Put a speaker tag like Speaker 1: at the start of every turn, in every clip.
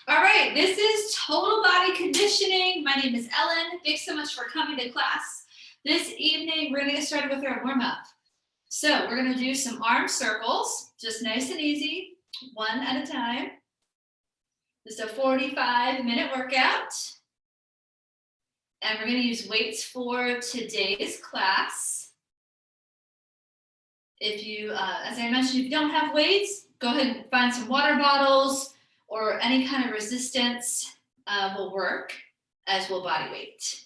Speaker 1: All right, this is total body conditioning. My name is Ellen. Thanks so much for coming to class. This evening, we're gonna get started with our warm-up. So we're gonna do some arm circles, just nice and easy, one at a time. Just a 45-minute workout. And we're gonna use weights for today's class. If you, as I mentioned, if you don't have weights, go ahead and find some water bottles or any kind of resistance will work, as will body weight.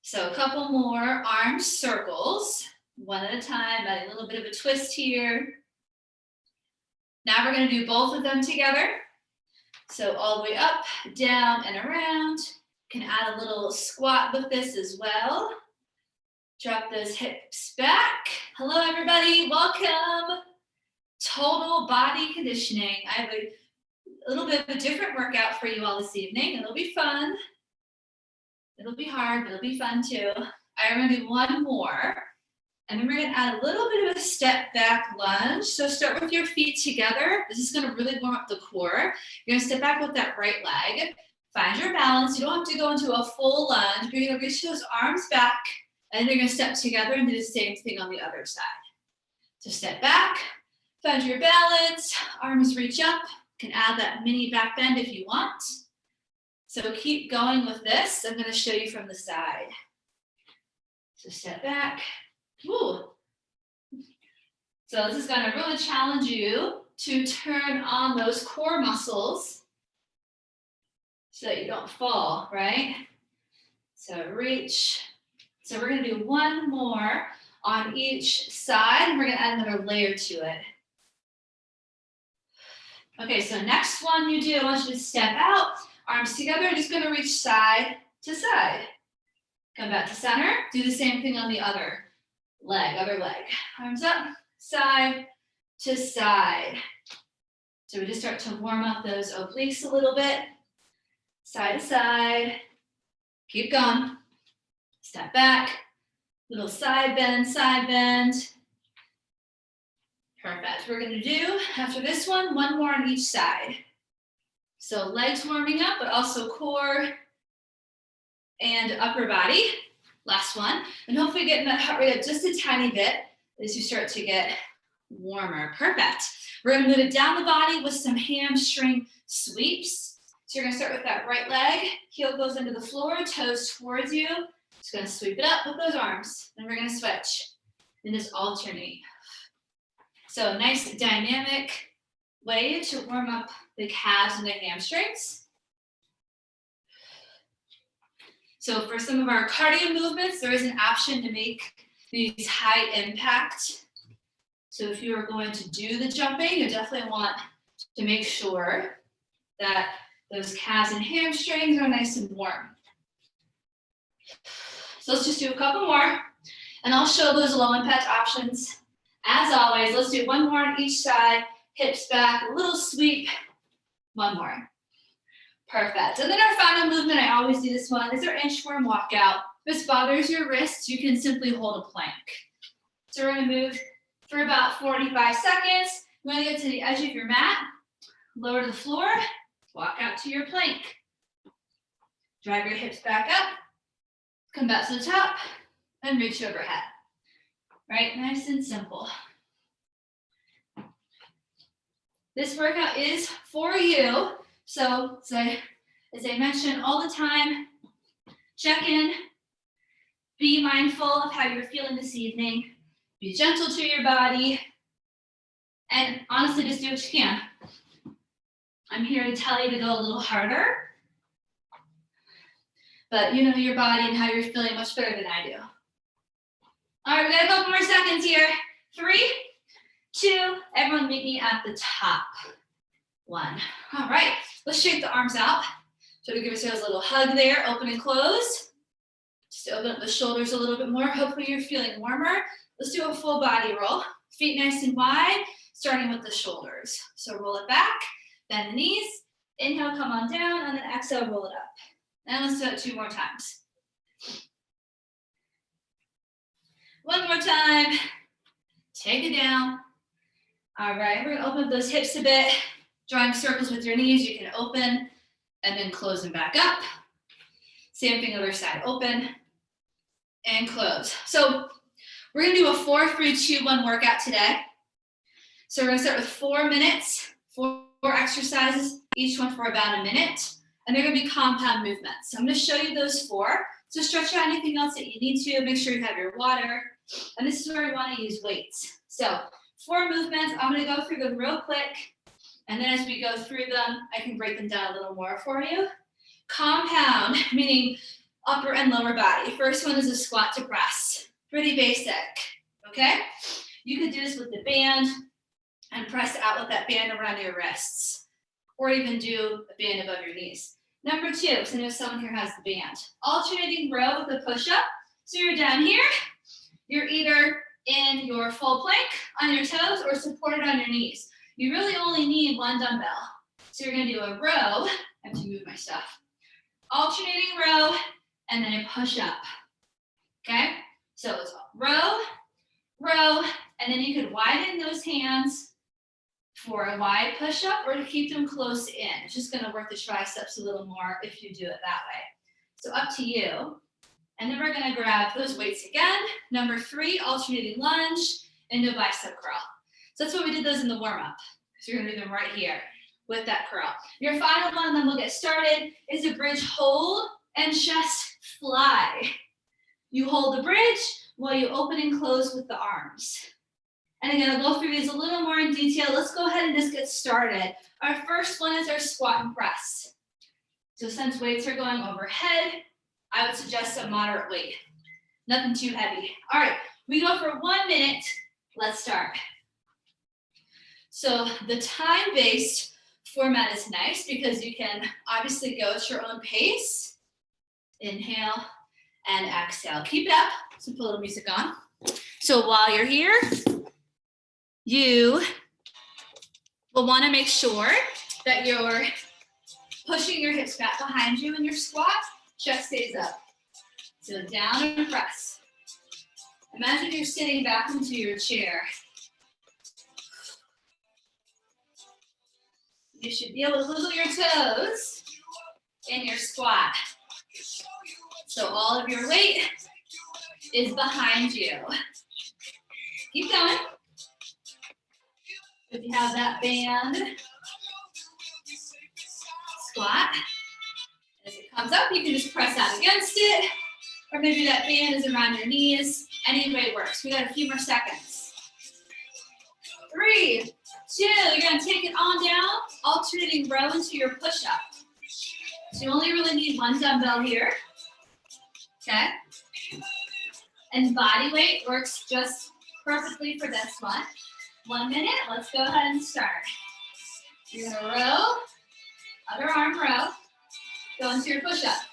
Speaker 1: So a couple more arm circles, one at a time, add a little bit of a twist here. Now we're gonna do both of them together. So all the way up, down, and around. You can add a little squat with this as well. Drop those hips back. Hello, everybody. Welcome. Total body conditioning. I have a little bit of a different workout for you all this evening. It'll be fun. It'll be hard, but it'll be fun too. I'm going to do one more. And then we're going to add a little bit of a step back lunge. So start with your feet together. This is going to really warm up the core. You're going to step back with that right leg. Find your balance. You don't have to go into a full lunge, but you're going to reach those arms back. And then you're going to step together and do the same thing on the other side. So step back, find your balance, arms reach up. You can add that mini back bend if you want. So keep going with this. I'm going to show you from the side. So step back. Woo. So this is going to really challenge you to turn on those core muscles so that you don't fall, right? So reach. So we're going to do one more on each side, and we're going to add another layer to it. Okay, so next one you do, I want you to step out, arms together, just going to reach side to side. Come back to center, do the same thing on the other leg. Arms up, side to side. So we just start to warm up those obliques a little bit. Side to side. Keep going. Step back. Little side bend, side bend. Perfect. We're going to do, after this one more on each side. So legs warming up, but also core and upper body. Last one. And hopefully getting that heart rate up just a tiny bit as you start to get warmer. Perfect. We're going to move it down the body with some hamstring sweeps. So you're going to start with that right leg. Heel goes into the floor, toes towards you. Just going to sweep it up with those arms. Then we're going to switch and just alternate. So nice dynamic way to warm up the calves and the hamstrings. So for some of our cardio movements, there is an option to make these high impact. So if you are going to do the jumping, you definitely want to make sure that those calves and hamstrings are nice and warm. So let's just do a couple more, and I'll show those low impact options. As always, let's do one more on each side, hips back, a little sweep, one more. Perfect. And then our final movement, I always do this one, is our Inchworm Walkout. If this bothers your wrists, you can simply hold a plank. So we're going to move for about 45 seconds. We're going to get to the edge of your mat, lower to the floor, walk out to your plank. Drive your hips back up, come back to the top, and reach overhead. Right, nice and simple. This workout is for you. So as I mention all the time, check in, be mindful of how you're feeling this evening, be gentle to your body, and honestly, just do what you can. I'm here to tell you to go a little harder, but you know your body and how you're feeling much better than I do. All right, we got a couple more seconds here. 3, 2, everyone meet me at the top. 1. All right, let's shake the arms out. So to give ourselves a little hug there, open and close. Just open up the shoulders a little bit more. Hopefully you're feeling warmer. Let's do a full body roll. Feet nice and wide, starting with the shoulders. So roll it back, bend the knees. Inhale, come on down, and then exhale, roll it up. And let's do it 2 more times. One more time. Take it down. All right, we're gonna open up those hips a bit. Drawing circles with your knees. You can open and then close them back up. Same thing other side, open and close. So we're gonna do a 4-3-2-1 workout today. So we're gonna start with 4 minutes, four exercises, each one for about a minute, and they're gonna be compound movements. So I'm gonna show you those 4. So stretch out anything else that you need to, make sure you have your water, and this is where we wanna use weights. So 4 movements, I'm gonna go through them real quick, and then as we go through them, I can break them down a little more for you. Compound, meaning upper and lower body. First one is a squat to press. Pretty basic, okay? You could do this with the band and press out with that band around your wrists, or even do a band above your knees. Number 2, because I know someone here has the band. Alternating row with a push-up. So you're down here, you're either in your full plank on your toes or supported on your knees. You really only need 1 dumbbell. So you're gonna do a row, I have to move my stuff. Alternating row, and then a push-up, okay? So it's row, row, and then you could widen those hands for a wide push-up or to keep them close in. It's just gonna work the triceps a little more if you do it that way. So up to you. And then we're gonna grab those weights again. Number 3, alternating lunge into a bicep curl. So that's what we did those in the warm-up. So you're gonna do them right here with that curl. Your final one, then we'll get started, is a bridge hold and chest fly. You hold the bridge while you open and close with the arms. And again, I'll go through these a little more in detail. Let's go ahead and just get started. Our first one is our squat and press. So since weights are going overhead, I would suggest a moderate weight. Nothing too heavy. All right, we go for 1 minute. Let's start. So the time-based format is nice because you can obviously go at your own pace. Inhale and exhale. Keep it up. So put a little music on. So while you're here, you will want to make sure that you're pushing your hips back behind you in your squat. Chest stays up. So down and press. Imagine you're sitting back into your chair. You should be able to wiggle your toes in your squat. So all of your weight is behind you. Keep going. If you have that band, squat. As it comes up, you can just press out against it, or maybe that band is around your knees. Any way works. We got a few more seconds. 3, 2, you're gonna take it on down, alternating row into your push-up. So you only really need 1 dumbbell here, okay? And body weight works just perfectly for this one. 1 minute, let's go ahead and start. You're gonna row, other arm row, go into your push-up.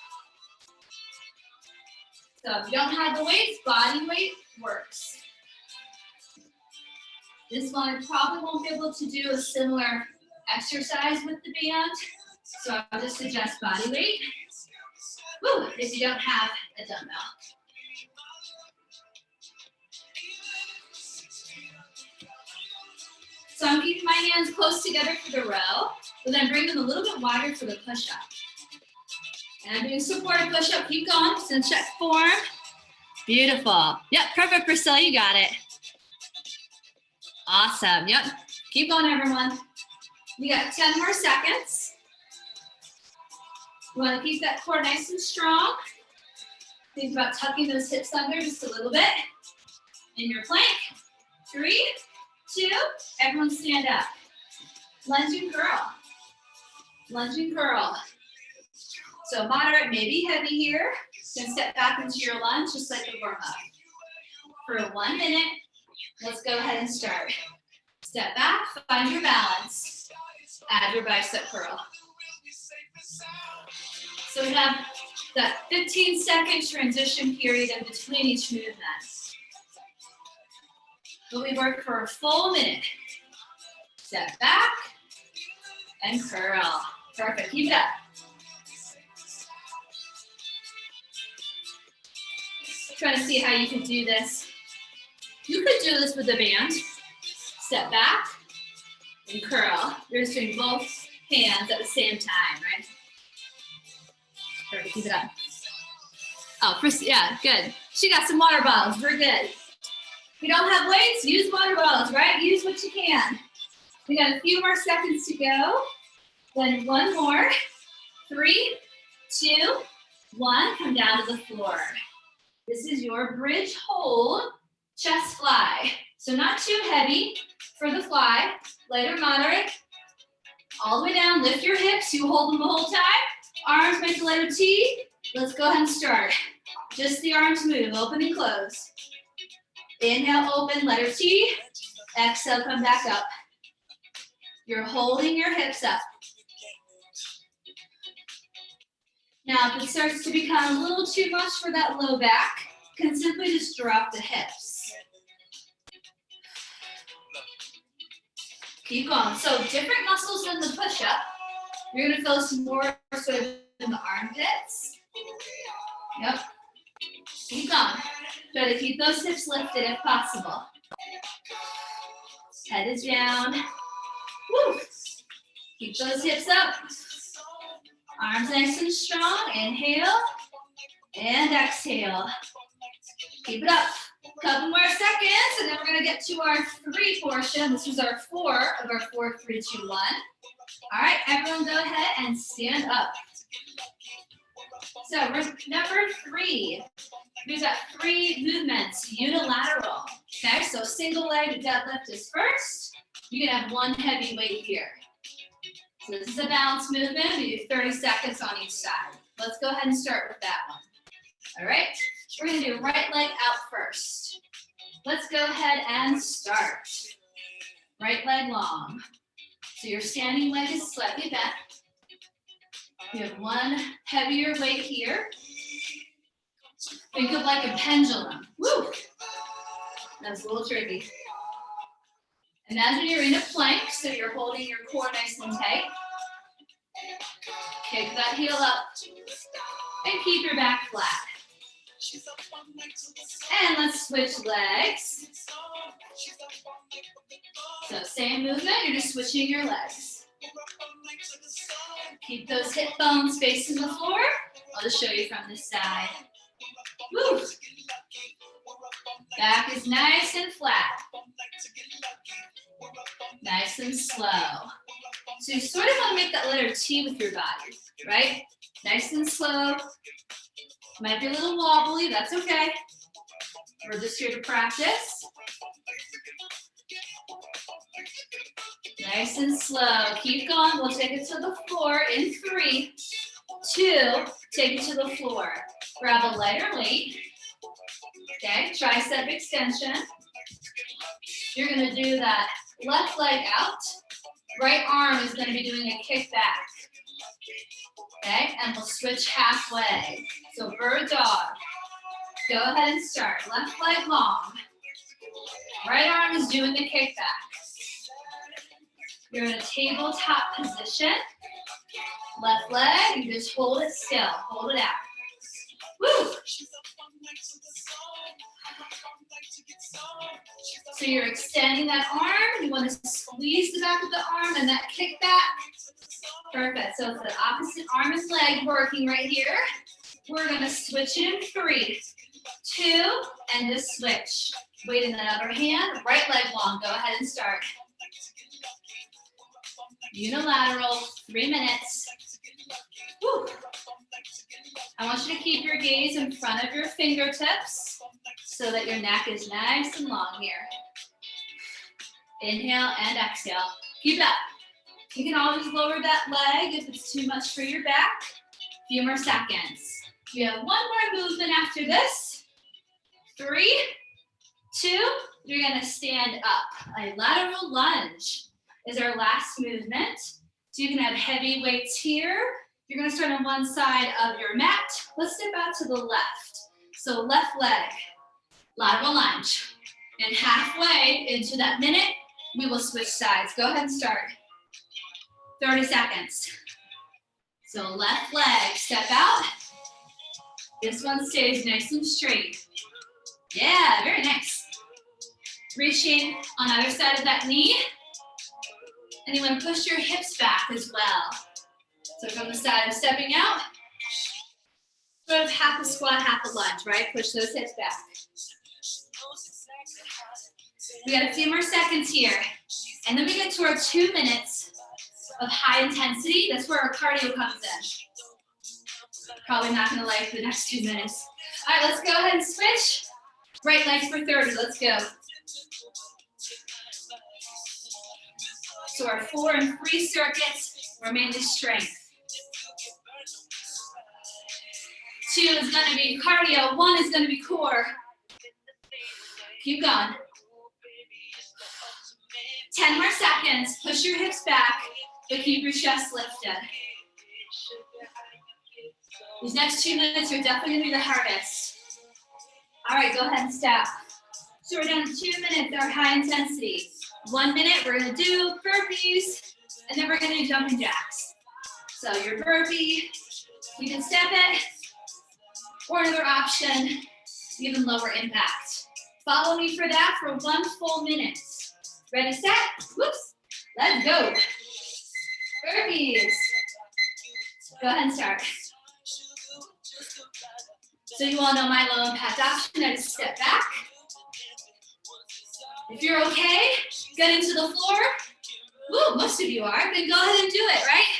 Speaker 1: So if you don't have the weights, body weight works. This one I probably won't be able to do a similar exercise with the band, so I'll just suggest body weight. Woo, if you don't have a dumbbell. So I'm keeping my hands close together for the row, but then bring them a little bit wider for the push-up. And I'm doing supported push-up, keep going, so check form. Beautiful. Yep, perfect, Priscilla, you got it. Awesome, yep. Keep going, everyone. We got 10 more seconds. You wanna keep that core nice and strong. Think about tucking those hips under just a little bit. In your plank. 3, 2, everyone stand up. Lunge and curl. Lunge and curl. So moderate, maybe heavy here. Then step back into your lunge just like a warm-up. For 1 minute, let's go ahead and start. Step back, find your balance. Add your bicep curl. So we have that 15-second transition period in between each movement. But we work for a full minute. Step back and curl. Perfect, keep it up. Try to see how you can do this. You could do this with the band. Step back and curl. You're just doing both hands at the same time, right? Perfect, keep it up. Oh, yeah, good. She got some water bottles, we're good. If you don't have weights, use water bottles, right? Use what you can. We got a few more seconds to go. Then one more. 3, 2, 1, come down to the floor. This is your bridge hold chest fly. So not too heavy for the fly, light or moderate. All the way down, lift your hips, you hold them the whole time. Arms make the letter T. Let's go ahead and start. Just the arms move, open and close. Inhale, open, letter T. Exhale, come back up. You're holding your hips up. Now, if it starts to become a little too much for that low back, you can simply just drop the hips. Keep going. So different muscles than the push-up. You're gonna feel some more sort of in the armpits. Yep. Keep going. Try to keep those hips lifted if possible. Head is down. Woo. Keep those hips up. Arms nice and strong. Inhale and exhale. Keep it up. Couple more seconds, and then we're gonna get to our 3 portion. This was our 4 of our 4, 3, 2, 1. All right, everyone go ahead and stand up. So number 3, we've got 3 movements, unilateral. Okay, so single leg deadlift is first. You can have 1 heavy weight here. So this is a balance movement. We do 30 seconds on each side. Let's go ahead and start with that one. All right, we're gonna do right leg out first. Let's go ahead and start. Right leg long. So your standing leg is slightly bent. You have 1 heavier weight here. Think of like a pendulum. Woo! That's a little tricky. Imagine you're in a plank, so you're holding your core nice and tight. Kick that heel up and keep your back flat. And let's switch legs. So same movement, you're just switching your legs. Keep those hip bones facing the floor. I'll just show you from this side. Woo. Back is nice and flat. Nice and slow. So you sort of want to make that letter T with your body, right? Nice and slow. Might be a little wobbly, that's okay. We're just here to practice. Nice and slow. Keep going. We'll take it to the floor in 3, 2, take it to the floor. Grab a lighter weight. Okay, tricep extension. You're gonna do that left leg out. Right arm is gonna be doing a kick back. Okay, and we'll switch halfway. So bird dog. Go ahead and start. Left leg long. Right arm is doing the kick back. You're in a tabletop position. Left leg, you just hold it still. Hold it out. Woo! So you're extending that arm. You want to squeeze the back of the arm and that kick back. Perfect. So it's the opposite arm and leg working right here. We're going to switch it in 3, 2, and just switch. Weight in that other hand. Right leg long. Go ahead and start. Unilateral, 3 minutes. Woo. I want you to keep your gaze in front of your fingertips so that your neck is nice and long here. Inhale and exhale. Keep it up. You can always lower that leg if it's too much for your back. A few more seconds. We have 1 more movement after this. 3, 2, you're gonna stand up. A lateral lunge is our last movement. So you can have heavy weights here. You're gonna start on one side of your mat. Let's step out to the left. So left leg, lateral lunge. And halfway into that minute, we will switch sides. Go ahead and start. 30 seconds. So left leg, step out. This one stays nice and straight. Yeah, very nice. Reaching on either side of that knee. And you want to push your hips back as well. So from the side of stepping out, sort of half a squat, half a lunge, right? Push those hips back. We got a few more seconds here. And then we get to our 2 minutes of high intensity. That's where our cardio comes in. Probably not gonna like the next 2 minutes. All right, let's go ahead and switch. Right leg for 30, let's go. So our 4 and 3 circuits were mainly strength. 2 is gonna be cardio, 1 is gonna be core. Keep going. 10 more seconds, push your hips back, but keep your chest lifted. These next 2 minutes are definitely gonna be the hardest. All right, go ahead and stop. So we're down to 2 minutes, our high intensity. 1 minute, we're gonna do burpees, and then we're gonna do jumping jacks. So your burpee, you can step it, or another option, even lower impact. Follow me for that for 1 full minute. Ready, set, whoops, let's go. Burpees. Go ahead and start. So you all know my low impact option, I just step back. If you're okay, get into the floor. Woo, most of you are, then go ahead and do it, right?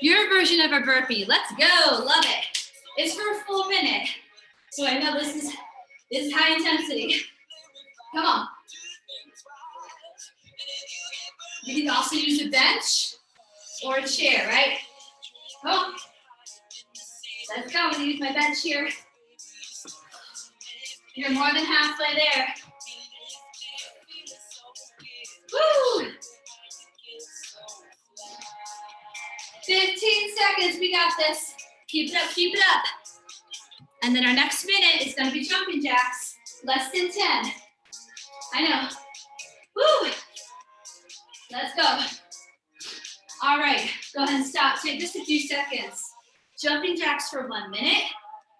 Speaker 1: Your version of a burpee, let's go, love it. It's for a full minute. So I know this is high intensity. Come on. You can also use a bench or a chair, right? Come on. Let's go, I'm gonna use my bench here. You're more than halfway there. Woo! 15 seconds, we got this. Keep it up, keep it up. And then our next minute is gonna be jumping jacks. Less than 10. I know. Woo! Let's go. All right, go ahead and stop. Take just a few seconds. Jumping jacks for 1 minute.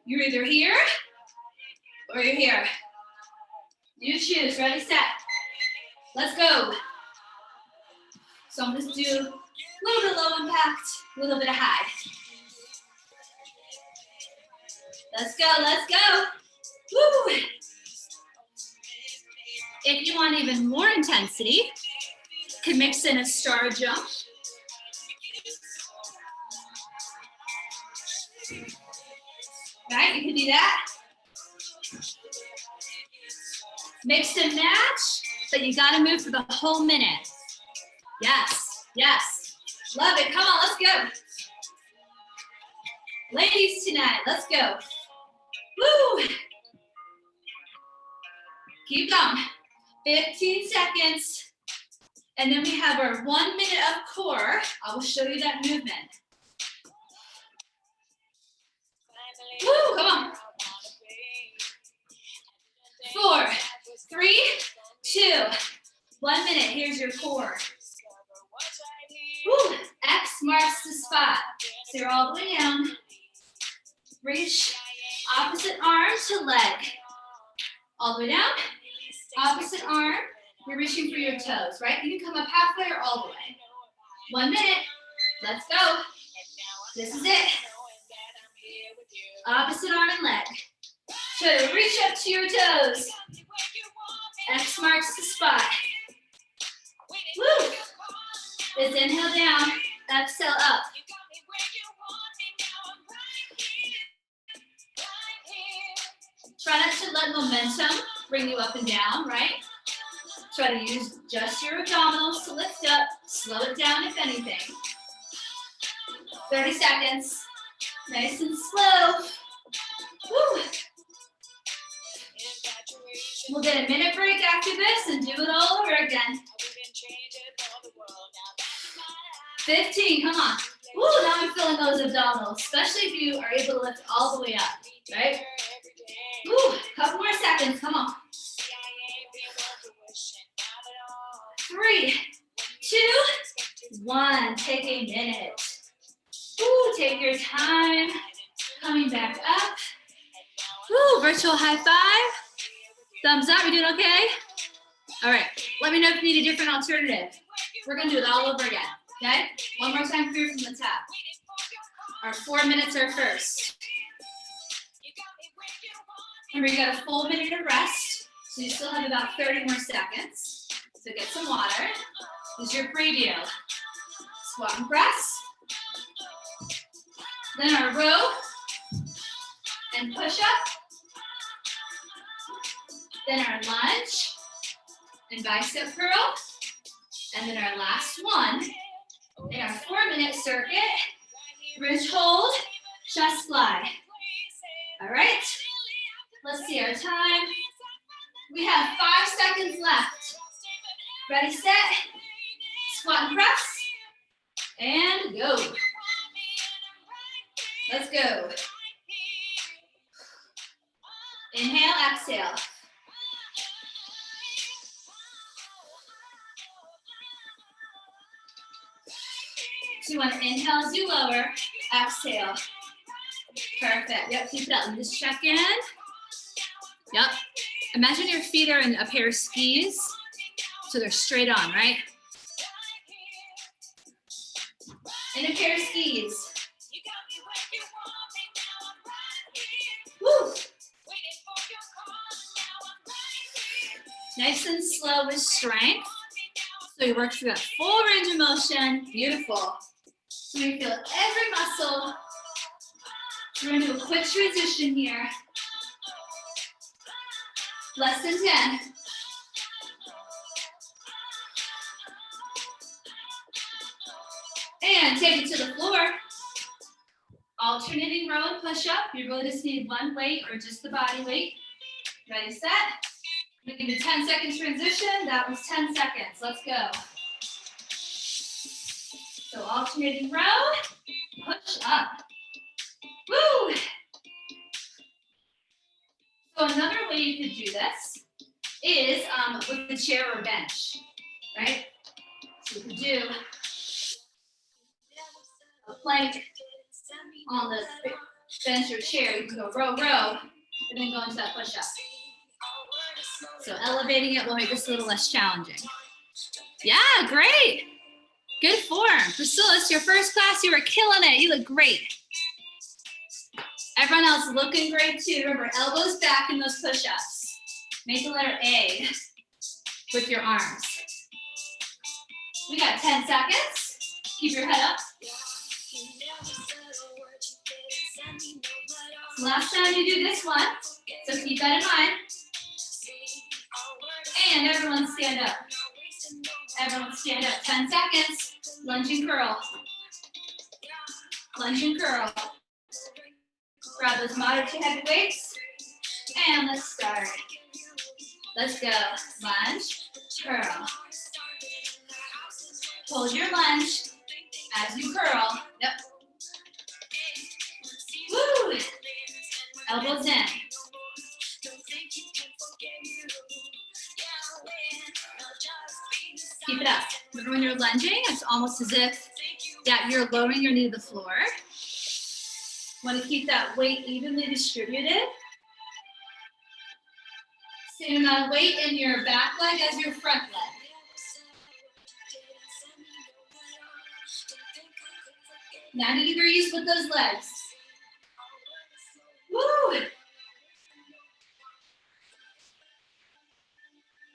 Speaker 1: You're either here or you're here. You choose, ready, set. Let's go. So I'm just do a little bit low impact, a little bit of high. Let's go, let's go. Woo! If you want even more intensity, you can mix in a star jump. Right, you can do that. Mix and match, but you gotta move for the whole minute. Yes, yes. Love it, come on, let's go. Ladies tonight, let's go. Woo! Keep going. 15 seconds. And then we have our 1 minute of core. I will show you that movement. Woo, come on. 4, 3, 2, 1 minute. Here's your core. Woo, X marks the spot. So you're all the way down. Reach opposite arm to leg. All the way down. Opposite arm. You're reaching for your toes, right? You can come up halfway or all the way. 1 minute. Let's go. This is it. Opposite arm and leg. So reach up to your toes. X marks the spot. Woo! Let's inhale down, exhale up. Try not to let momentum bring you up and down, right? Try to use just your abdominals to lift up. Slow it down if anything. 30 seconds. Nice and slow. Woo. We'll get a minute break after this and do it all over again. 15, come on. Woo, now I'm feeling those abdominals, especially if you are able to lift all the way up, right? Woo, couple more seconds, come on. 3, 2, 1, take a minute. Woo, take your time, coming back up. Woo, virtual high five. Thumbs up, you doing okay? All right, let me know if you need a different alternative. We're gonna do it all over again, okay? One more time through from the top. Our 4 minutes are first. Remember, you got a full minute of rest, so you still have about 30 more seconds. So get some water. This is your preview. Squat and press. Then our row and push up. Then our lunge and bicep curl. And then our last one in our 4-minute circuit, bridge hold, chest fly. All right, let's see our time. We have 5 seconds left. Ready, set, squat and press, and go. Let's go. Inhale, exhale. So you want to inhale as you lower, exhale. Perfect. Yep, keep it up. Just check in. Yep. Imagine your feet are in a pair of skis, so they're straight on, right? In a pair of skis. Woo. Nice and slow with strength. So you work through that full range of motion. Beautiful. So you feel every muscle. We're going to do a quick transition here. Less than 10. And take it to the floor. Alternating row and push up. You really just need one weight or just the body weight. Ready, set. Making a 10-second transition. That was 10 seconds. Let's go. So alternating row, push up. Woo! So another way you could do this is with the chair or bench, right? So you could do a plank on the bench or chair. You can go row, row, and then go into that push-up. So elevating it will make this a little less challenging. Yeah, great. Good form. Priscilla, it's your first class. You were killing it. You look great. Everyone else looking great too. Remember, elbows back in those push-ups. Make the letter A with your arms. We got 10 seconds. Keep your head up. Last time you do this one, so keep that in mind. And everyone stand up. Everyone stand up. 10 seconds. Lunge and curl. Lunge and curl. Grab those moderate to heavy weights. And let's start. Let's go. Lunge, curl. Hold your lunge as you curl. Yep. Woo! Elbows in. Keep it up. Remember when you're lunging, it's almost as if you're lowering your knee to the floor. Want to keep that weight evenly distributed. Same amount of weight in your back leg as your front leg. Now to get your use with those legs. Woo!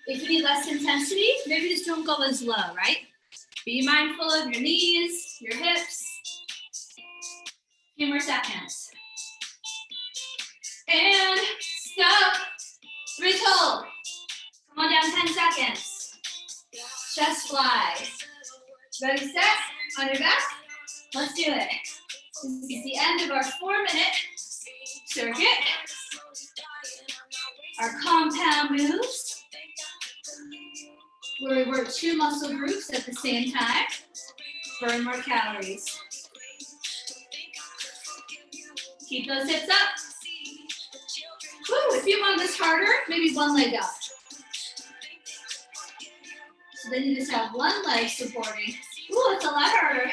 Speaker 1: If you need less intensity, maybe just don't go as low, right? Be mindful of your knees, your hips. A few more seconds. And stop. Bridge hold. Come on down 10 seconds. Chest fly. Ready, set, on your back. Let's do it. This is the end of our 4-minute circuit. Our compound moves, where we work 2 muscle groups at the same time. Burn more calories. Keep those hips up. Woo, if you want this harder, maybe one leg up. So then you just have one leg supporting. Ooh, it's a lot harder.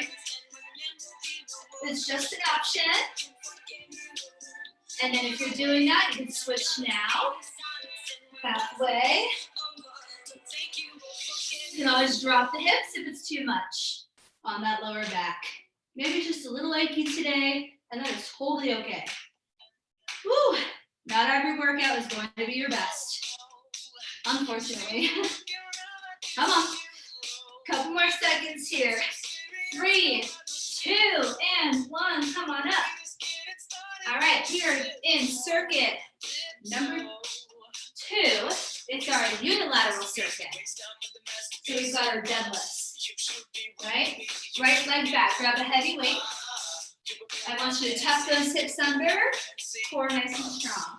Speaker 1: It's just an option. And then if you're doing that, you can switch now. Halfway. You can always drop the hips if it's too much on that lower back. Maybe it's just a little achy today, and that is totally okay. Woo! Now Not every workout is going to be your best, unfortunately. Come on. Couple more seconds here. 3, 2, and 1. Come on up. All right, here in circuit number 2, it's our unilateral circuit. So we've got our deadlifts, right? Right leg back, grab a heavy weight. I want you to tuck those hips under, core nice and strong.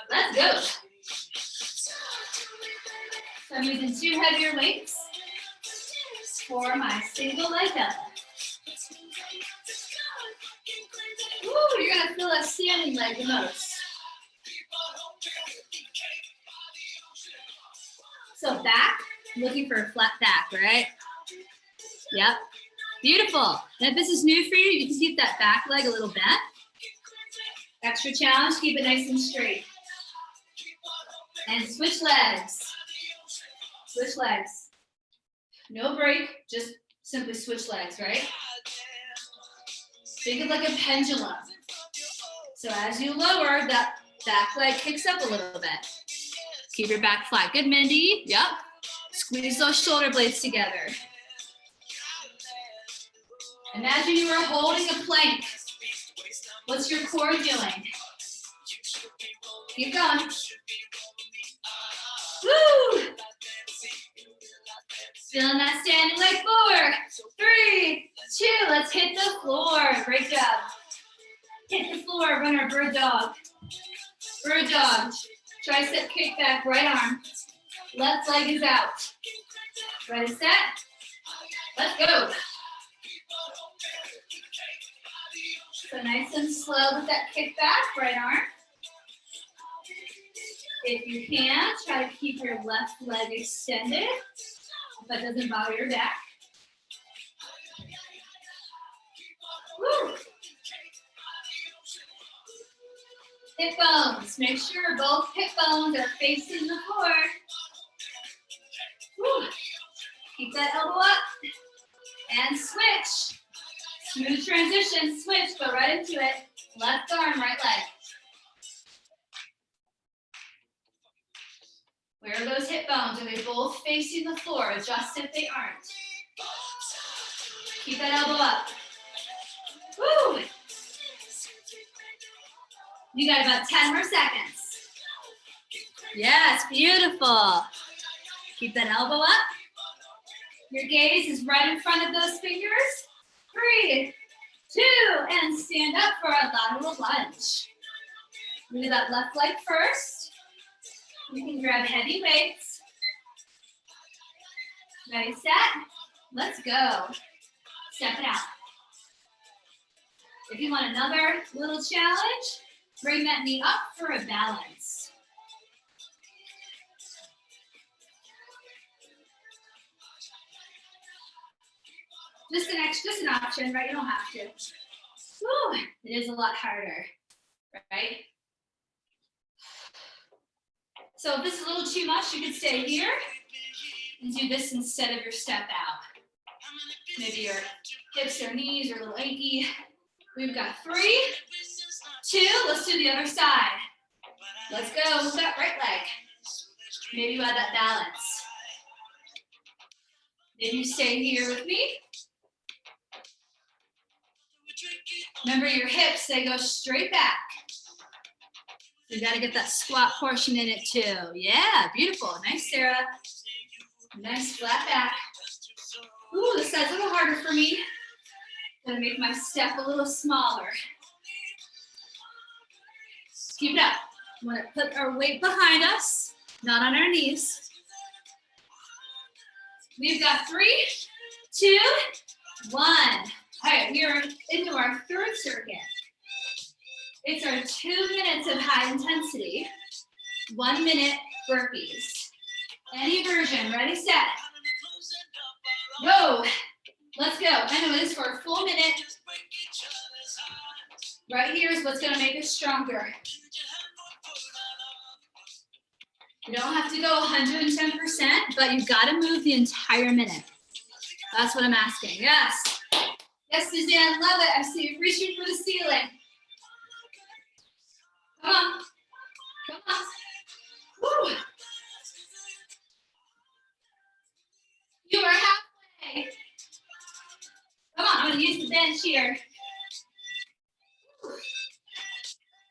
Speaker 1: Let's go. So I'm using 2 heavier weights for my single leg deadlift. Ooh, you're gonna feel that standing leg the most. So back, looking for a flat back, right? Yep, beautiful. And if this is new for you, you can keep that back leg a little bent. Extra challenge, keep it nice and straight. And switch legs. Switch legs. No break, just simply switch legs, right? Think of like a pendulum. So as you lower, that back leg kicks up a little bit. Keep your back flat. Good, Mindy. Yep. Squeeze those shoulder blades together. Imagine you are holding a plank. What's your core doing? Keep going. Woo! Feeling that standing leg forward. 3, 2, let's hit the floor. Great job. Hit the floor, run our bird dog. Bird dog. Tricep kickback, right arm. Left leg is out. Ready, set. Let's go. So nice and slow with that kickback, right arm. If you can, try to keep your left leg extended. If that doesn't bother your back. Woo. Hip bones. Make sure both hip bones are facing the floor. Woo. Keep that elbow up. And switch. Smooth transition. Switch. Go right into it. Left arm, right leg. Where are those hip bones? Are they both facing the floor? Adjust if they aren't. Keep that elbow up. Woo! You got about 10 more seconds. Yes, beautiful. Keep that elbow up. Your gaze is right in front of those fingers. 3, 2, and stand up for a lateral lunge. Do that left leg first. You can grab heavy weights. Ready, set. Let's go. Step it out. If you want another little challenge, bring that knee up for a balance. Just an option, right? You don't have to. Whew, it is a lot harder, right? So if this is a little too much, you could stay here and do this instead of your step out. Maybe your hips or knees are a little achy. We've got 3, 2, let's do the other side. Let's go with that right leg. Maybe you add that balance. Maybe you stay here with me. Remember your hips, they go straight back. You gotta get that squat portion in it too. Yeah, beautiful. Nice, Sarah. Nice flat back. Ooh, this side's a little harder for me. Gonna make my step a little smaller. Keep it up. We wanna put our weight behind us, not on our knees. We've got 3, 2, 1. All right, we are into our third circuit. It's our 2 minutes of high intensity, 1 minute burpees. Any version, ready, set. Go. Let's go. I know this for a full minute. Right here is what's gonna make us stronger. You don't have to go 110%, but you've gotta move the entire minute. That's what I'm asking, yes. Yes, Suzanne, love it. I see you reaching for the ceiling. Come on. Come on. Woo. You are halfway. Come on, I'm gonna use the bench here.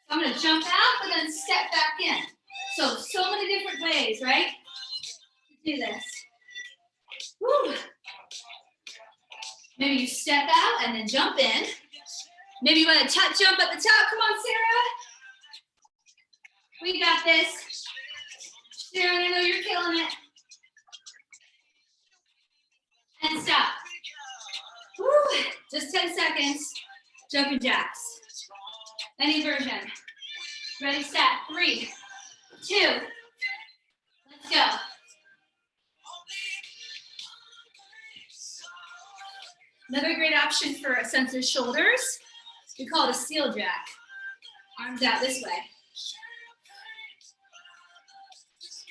Speaker 1: I'm gonna jump out, but then step back in. So many different ways, right? Do this. Woo. Maybe you step out and then jump in. Maybe you want to jump at the top. Come on, Sarah. We got this. Sharon, I know you're killing it. And stop. Woo. Just 10 seconds. Jumping jacks. Any version. Ready, set. 3, 2. Let's go. Another great option for sensitive shoulders. We call it a seal jack. Arms out this way.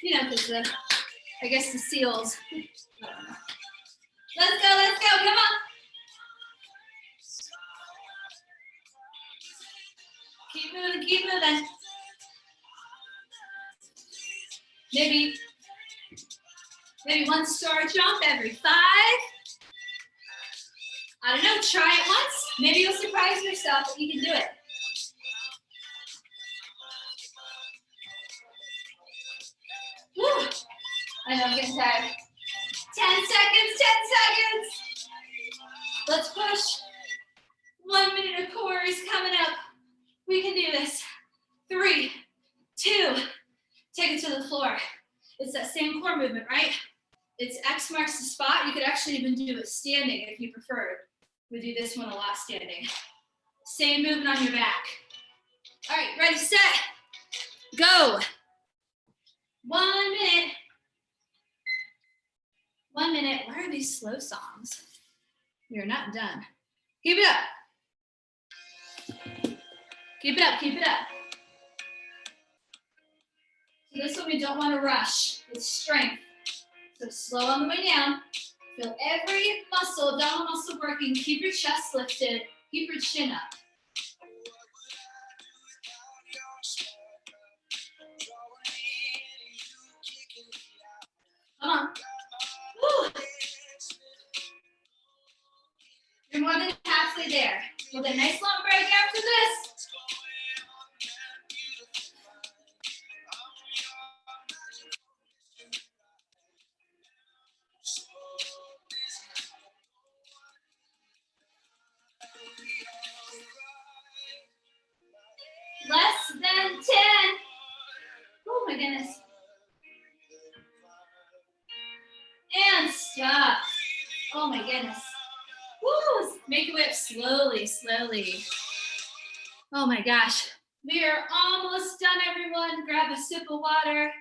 Speaker 1: You know, because I guess the seals. Let's go, come on. Keep moving. Maybe one star jump every 5. I don't know, try it once. Maybe you'll surprise yourself that you can do it. Woo. I know I'm getting tired. 10 seconds. Let's push. 1 minute of core is coming up. We can do this. 3, 2, take it to the floor. It's that same core movement, right? It's X marks the spot. You could actually even do it standing if you preferred. We do this one a lot standing. Same movement on your back. All right, ready, set, go. 1 minute. 1 minute. Why are these slow songs? We are not done. Keep it up. Keep it up. So this one we don't want to rush. It's strength. So slow on the way down. Feel every muscle, abdominal muscle working. Keep your chest lifted. Keep your chin up. Come on. Woo. You're more than halfway there. We'll get a nice long break after this. Less than 10. Oh my goodness. And stop. Oh my goodness. Woo. Make your way up slowly. Oh my gosh. We are almost done, everyone. Grab a sip of water.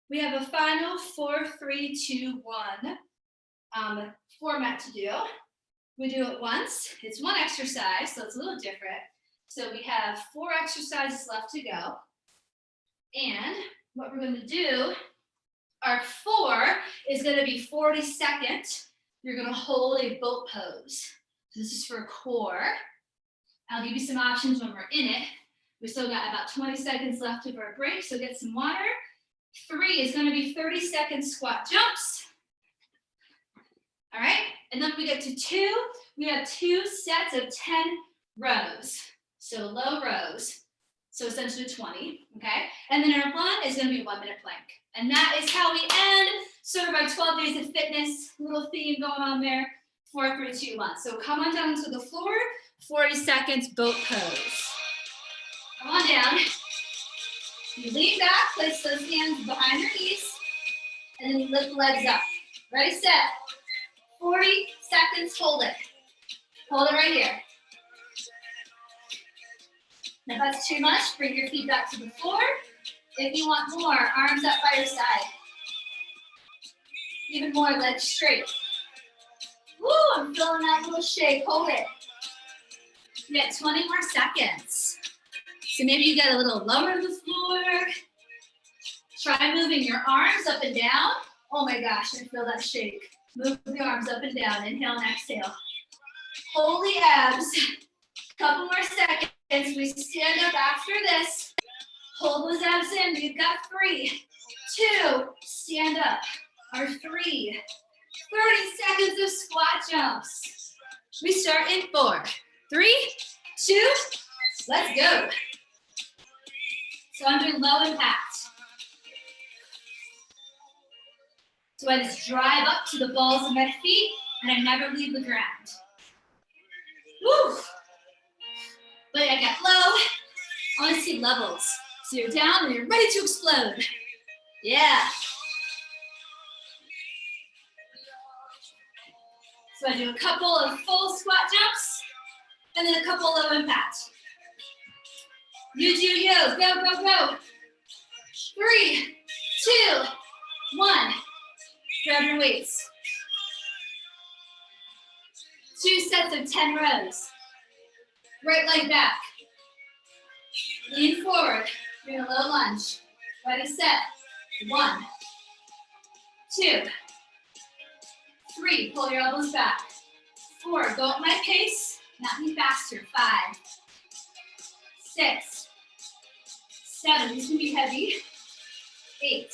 Speaker 1: We have a final 4, 3, 2, 1 format to do. We do it once. It's one exercise, so it's a little different. So we have 4 exercises left to go. And what we're going to do, our 4 is going to be 40 seconds. You're going to hold a boat pose. So this is for core. I'll give you some options when we're in it. We still got about 20 seconds left of our break, so get some water. 3 is going to be 30-second squat jumps. All right, and then we get to 2. We have 2 sets of 10 rows. So low rows, so essentially 20, okay? And then our 1 is gonna be 1 minute plank. And that is how we end sort of our 12 days of fitness, little theme going on there, 4, 3, 2, 1. So come on down to the floor, 40 seconds boat pose. Come on down. You lean back, place those hands behind your knees, and then you lift the legs up. Ready, set. 40 seconds, hold it. Hold it right here. If that's too much, bring your feet back to the floor. If you want more, arms up by your side. Even more, legs straight. Woo, I'm feeling that little shake. Hold it. You get 20 more seconds. So maybe you get a little lower to the floor. Try moving your arms up and down. Oh my gosh, I feel that shake. Move the arms up and down. Inhale and exhale. Hold the abs. Couple more seconds. We stand up after this. Hold those abs in. We've got 3, 2, stand up. Our 3, 30 seconds of squat jumps. We start in 4, 3, 2, let's go. So I'm doing low impact. So I just drive up to the balls of my feet and I never leave the ground. Woo! But I got low. I want to see levels. So you're down and you're ready to explode. Yeah. So I do a couple of full squat jumps and then a couple low impact. You do you. Go, go, go. 3, 2, 1. Grab your weights. 2 sets of 10 rows. Right leg back. Lean forward. Bring a low lunge. Ready, set. 1, 2, 3. Pull your elbows back. 4. Go at my pace. Not any faster. 5, 6, 7. These can be heavy. 8,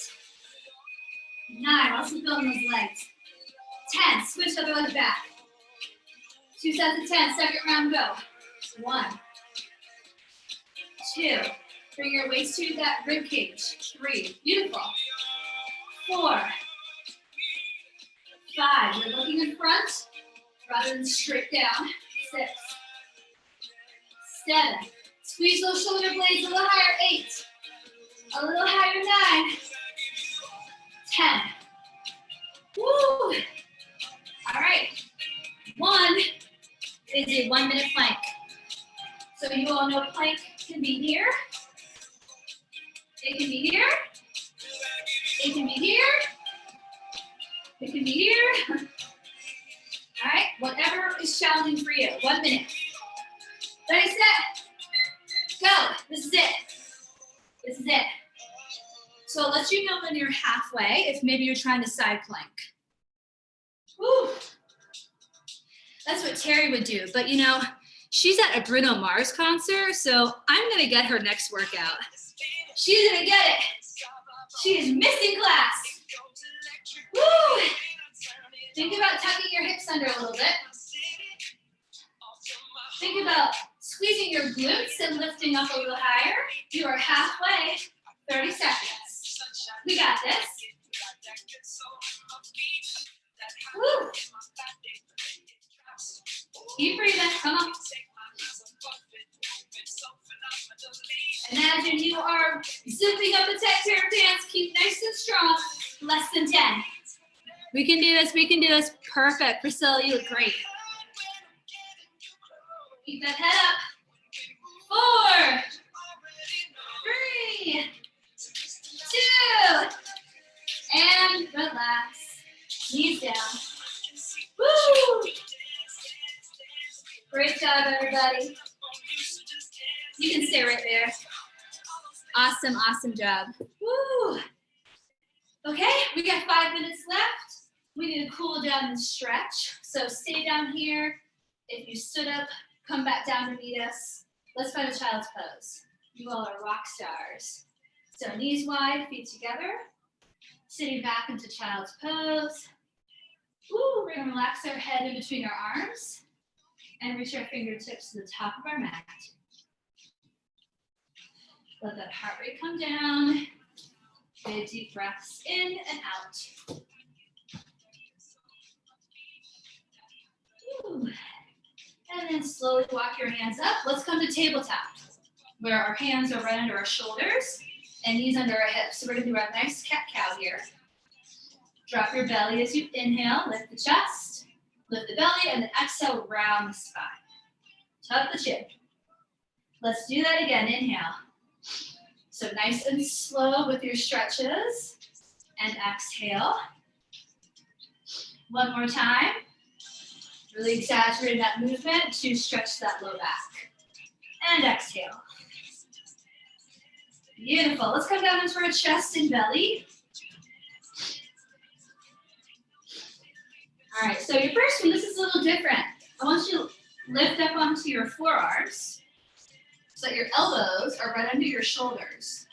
Speaker 1: 9. Also building those legs. 10. Switch the other leg back. 2 sets of 10. Second round, go. 1, 2. Bring your weights to that rib cage. 3. Beautiful. 4, 5. You're looking in front rather than straight down. 6, 7. Squeeze those shoulder blades a little higher. 8. A little higher. 9. 10. Woo! All right. 1 is a 1-minute plank. So you all know plank can be here. It can be here. It can be here. It can be here. All right. Whatever is challenging for you. 1 minute. Ready, set. Go. This is it. This is it. So I'll let you know when you're halfway, if maybe you're trying to side plank. Woo. That's what Terry would do. But you know, she's at a Bruno Mars concert, so I'm gonna get her next workout. She's gonna get it. She is missing class. Woo. Think about tucking your hips under a little bit. Think about squeezing your glutes and lifting up a little higher. You are halfway, 30 seconds. We got this. Woo. Keep breathing, come on. Imagine you are zipping up a tight pair of pants. Keep nice and strong. Less than 10. We can do this, we can do this. Perfect. Priscilla, you look great. Keep that head up. 4, 3, 2, and relax. Knees down. Woo! Great job, everybody. You can stay right there. Awesome, awesome job. Woo! Okay, we got 5 minutes left. We need to cool down and stretch. So stay down here. If you stood up, come back down to meet us. Let's find a child's pose. You all are rock stars. So knees wide, feet together. Sitting back into child's pose. Woo, we're gonna relax our head in between our arms and reach our fingertips to the top of our mat. Let that heart rate come down. Big deep breaths in and out. Woo. And then slowly walk your hands up. Let's come to tabletop, where our hands are right under our shoulders and knees under our hips. So we're gonna do our nice cat-cow here. Drop your belly as you inhale, lift the chest, lift the belly, and then exhale, round the spine. Tuck the chin. Let's do that again, inhale. So nice and slow with your stretches, and exhale. One more time. Really exaggerate that movement to stretch that low back. And exhale. Beautiful. Let's come down into our chest and belly. All right, so your first one, this is a little different. I want you to lift up onto your forearms so that your elbows are right under your shoulders.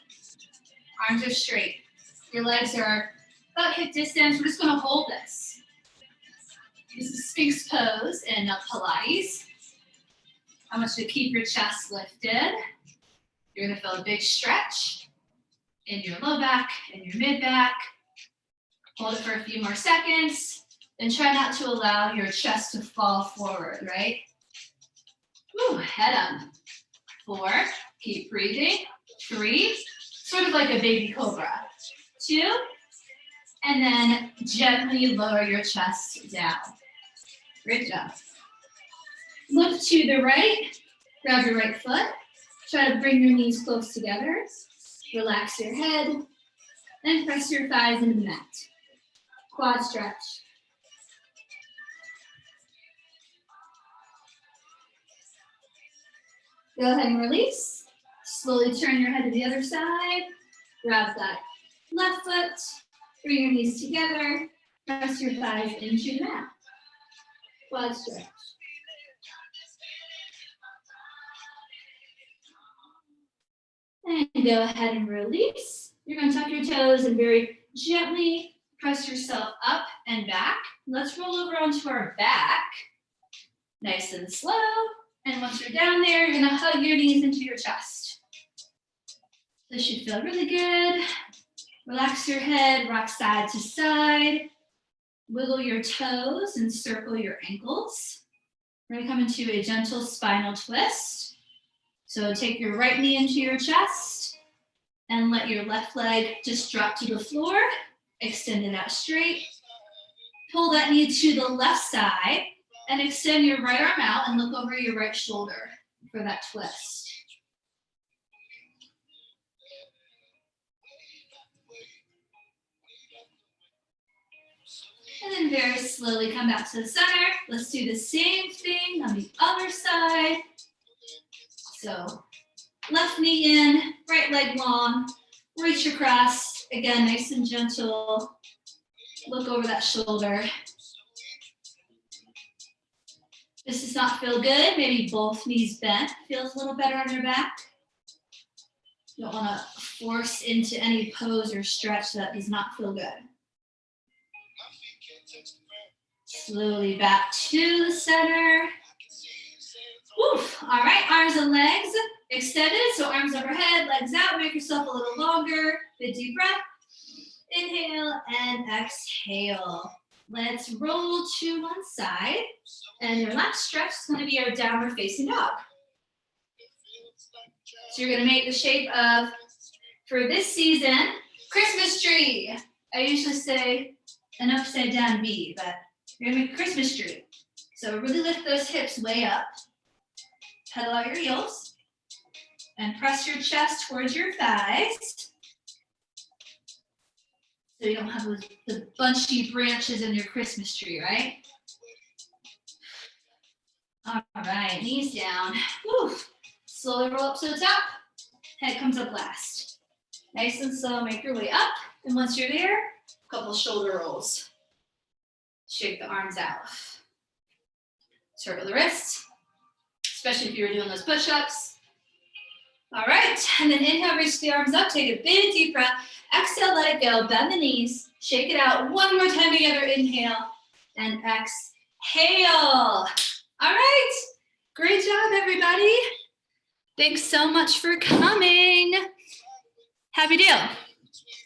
Speaker 1: Arms are straight. Your legs are about hip distance. We're just gonna hold this. This is Sphinx Pose in Pilates. I want you to keep your chest lifted. You're gonna feel a big stretch in your low back and your mid back. Hold it for a few more seconds. And try not to allow your chest to fall forward, right? Woo, head up. 4, keep breathing. 3, sort of like a baby cobra. 2, and then gently lower your chest down. Great job. Look to the right, grab your right foot. Try to bring your knees close together. Relax your head, and press your thighs into the mat. Quad stretch. Go ahead and release. Slowly turn your head to the other side. Grab that left foot. Bring your knees together. Press your thighs into the mat. Quad stretch. And go ahead and release. You're going to tuck your toes and very gently press yourself up and back. Let's roll over onto our back. Nice and slow. And once you're down there, you're gonna hug your knees into your chest. This should feel really good. Relax your head, rock side to side. Wiggle your toes and circle your ankles. We're gonna come into a gentle spinal twist. So take your right knee into your chest and let your left leg just drop to the floor. Extend it out straight. Pull that knee to the left side. And extend your right arm out and look over your right shoulder for that twist. And then very slowly come back to the center. Let's do the same thing on the other side. So left knee in, right leg long, reach across. Again, nice and gentle. Look over that shoulder. This does not feel good. Maybe both knees bent. Feels a little better on your back. You don't want to force into any pose or stretch that does not feel good. Slowly back to the center. Oof. All right, arms and legs extended. So arms overhead, legs out. Make yourself a little longer. Big deep breath. Inhale and exhale. Let's roll to one side. And your last stretch is going to be our downward facing dog. So you're going to make the shape of, for this season, Christmas tree. I usually say an upside down V, but you're going to make a Christmas tree. So really lift those hips way up. Pedal out your heels. And press your chest towards your thighs. So you don't have the bunchy branches in your Christmas tree, right? All right, knees down. Woo. Slowly roll up to the top. Head comes up last. Nice and slow, make your way up. And once you're there, a couple shoulder rolls. Shake the arms out. Circle the wrists, especially if you were doing those push-ups. All right, and then inhale, reach the arms up. Take a big deep breath. Exhale, let it go. Bend the knees. Shake it out. One more time together. Inhale and exhale. All right. Great job, everybody. Thanks so much for coming. Happy deal.